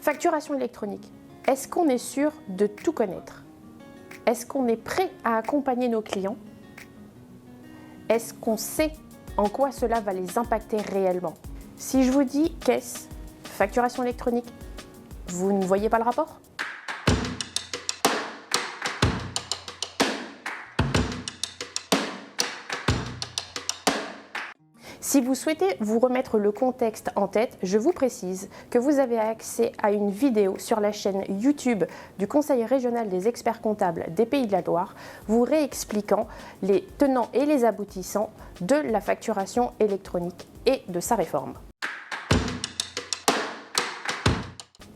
Facturation électronique. Est-ce qu'on est sûr de tout connaître? Est-ce qu'on est prêt à accompagner nos clients? Est-ce qu'on sait en quoi cela va les impacter réellement? Si je vous dis caisse, facturation électronique, vous ne voyez pas le rapport? Si vous souhaitez vous remettre le contexte en tête, je vous précise que vous avez accès à une vidéo sur la chaîne YouTube du Conseil régional des experts comptables des Pays de la Loire, vous réexpliquant les tenants et les aboutissants de la facturation électronique et de sa réforme.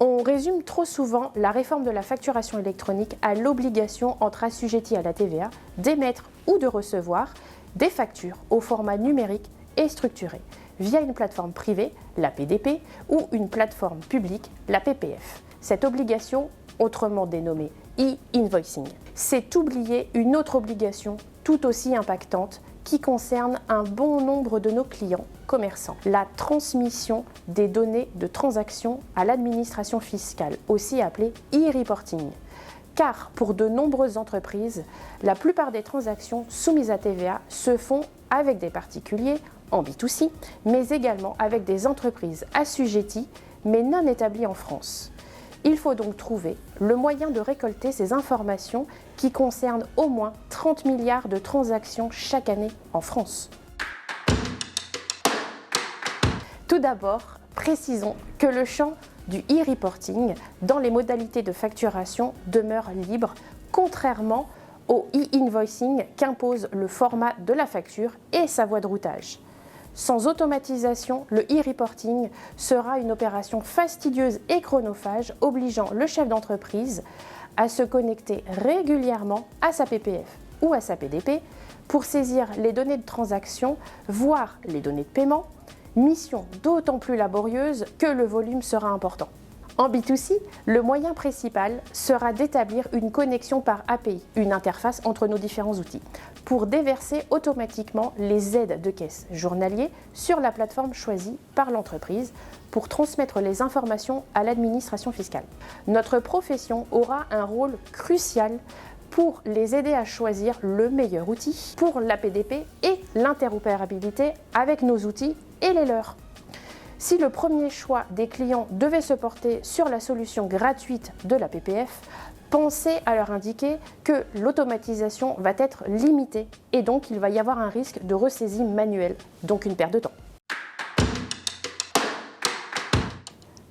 On résume trop souvent la réforme de la facturation électronique à l'obligation entre assujettis à la TVA d'émettre ou de recevoir des factures au format numérique et structuré via une plateforme privée, la PDP, ou une plateforme publique, la PPF. Cette obligation, autrement dénommée e-invoicing, c'est oublier une autre obligation tout aussi impactante qui concerne un bon nombre de nos clients commerçants, la transmission des données de transactions à l'administration fiscale, aussi appelée e-reporting. Car pour de nombreuses entreprises, la plupart des transactions soumises à TVA se font avec des particuliers en B2C, mais également avec des entreprises assujetties, mais non établies en France. Il faut donc trouver le moyen de récolter ces informations qui concernent au moins 30 milliards de transactions chaque année en France. Tout d'abord, précisons que le champ du e-reporting dans les modalités de facturation demeure libre, contrairement au e-invoicing qu'impose le format de la facture et sa voie de routage. Sans automatisation, le e-reporting sera une opération fastidieuse et chronophage, obligeant le chef d'entreprise à se connecter régulièrement à sa PPF ou à sa PDP pour saisir les données de transaction, voire les données de paiement, mission d'autant plus laborieuse que le volume sera important. En B2C, le moyen principal sera d'établir une connexion par API, une interface entre nos différents outils, pour déverser automatiquement les aides de caisse journaliers sur la plateforme choisie par l'entreprise pour transmettre les informations à l'administration fiscale. Notre profession aura un rôle crucial pour les aider à choisir le meilleur outil pour la PDP et l'interopérabilité avec nos outils et les leurs. Si le premier choix des clients devait se porter sur la solution gratuite de la PPF, pensez à leur indiquer que l'automatisation va être limitée et donc il va y avoir un risque de ressaisie manuelle, donc une perte de temps.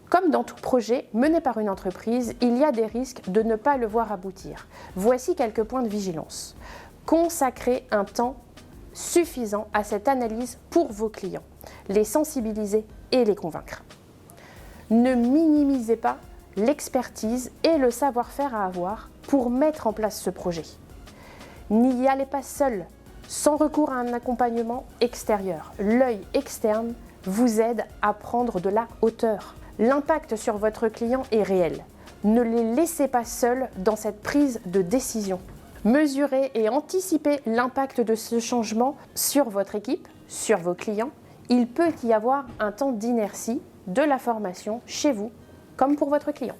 Comme dans tout projet mené par une entreprise, il y a des risques de ne pas le voir aboutir. Voici quelques points de vigilance. Consacrez un temps suffisant à cette analyse pour vos clients, les sensibiliser et les convaincre. Ne minimisez pas l'expertise et le savoir-faire à avoir pour mettre en place ce projet. N'y allez pas seul, sans recours à un accompagnement extérieur. L'œil externe vous aide à prendre de la hauteur. L'impact sur votre client est réel. Ne les laissez pas seuls dans cette prise de décision. Mesurez et anticipez l'impact de ce changement sur votre équipe, sur vos clients. Il peut y avoir un temps d'inertie de la formation chez vous, comme pour votre client.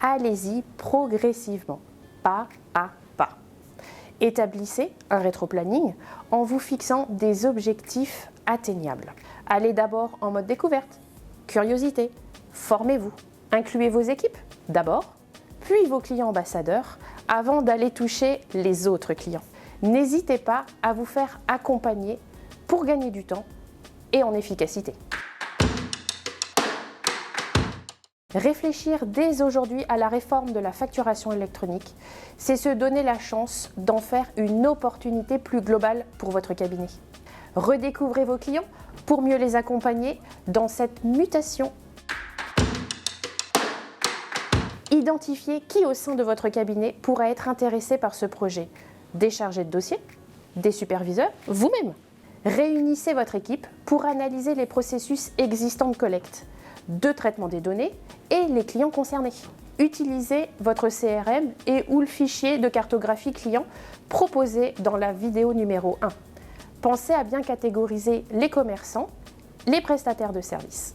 Allez-y progressivement, pas à pas. Établissez un rétro-planning en vous fixant des objectifs atteignables. Allez d'abord en mode découverte, curiosité, formez-vous. Incluez vos équipes d'abord, puis vos clients ambassadeurs, avant d'aller toucher les autres clients. N'hésitez pas à vous faire accompagner pour gagner du temps et en efficacité. Réfléchir dès aujourd'hui à la réforme de la facturation électronique, c'est se donner la chance d'en faire une opportunité plus globale pour votre cabinet. Redécouvrez vos clients pour mieux les accompagner dans cette mutation. Identifiez qui au sein de votre cabinet pourrait être intéressé par ce projet. Des chargés de dossier, des superviseurs, vous-même. Réunissez votre équipe pour analyser les processus existants de collecte, de traitement des données et les clients concernés. Utilisez votre CRM et ou le fichier de cartographie client proposé dans la vidéo numéro 1. Pensez à bien catégoriser les commerçants les prestataires de services.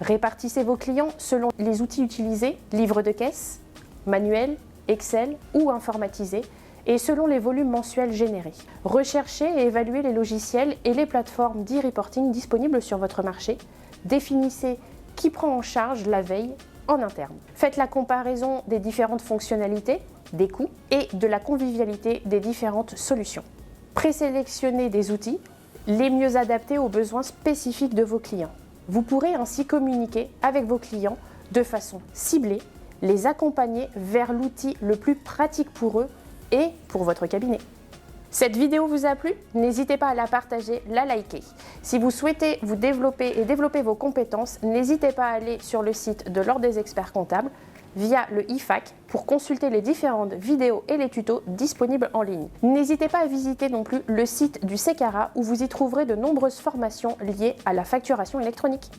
Répartissez vos clients selon les outils utilisés, livre de caisse, manuel, Excel ou informatisé, et selon les volumes mensuels générés. Recherchez et évaluez les logiciels et les plateformes d'e-reporting disponibles sur votre marché. Définissez qui prend en charge la veille en interne. Faites la comparaison des différentes fonctionnalités, des coûts et de la convivialité des différentes solutions. Présélectionnez des outils les mieux adaptés aux besoins spécifiques de vos clients. Vous pourrez ainsi communiquer avec vos clients de façon ciblée, les accompagner vers l'outil le plus pratique pour eux et pour votre cabinet. Cette vidéo vous a plu? N'hésitez pas à la partager, la liker. Si vous souhaitez vous développer et développer vos compétences, n'hésitez pas à aller sur le site de l'Ordre des experts comptables via le IFAC pour consulter les différentes vidéos et les tutos disponibles en ligne. N'hésitez pas à visiter non plus le site du CECARA où vous y trouverez de nombreuses formations liées à la facturation électronique.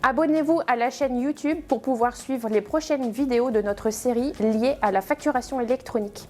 Abonnez-vous à la chaîne YouTube pour pouvoir suivre les prochaines vidéos de notre série liée à la facturation électronique.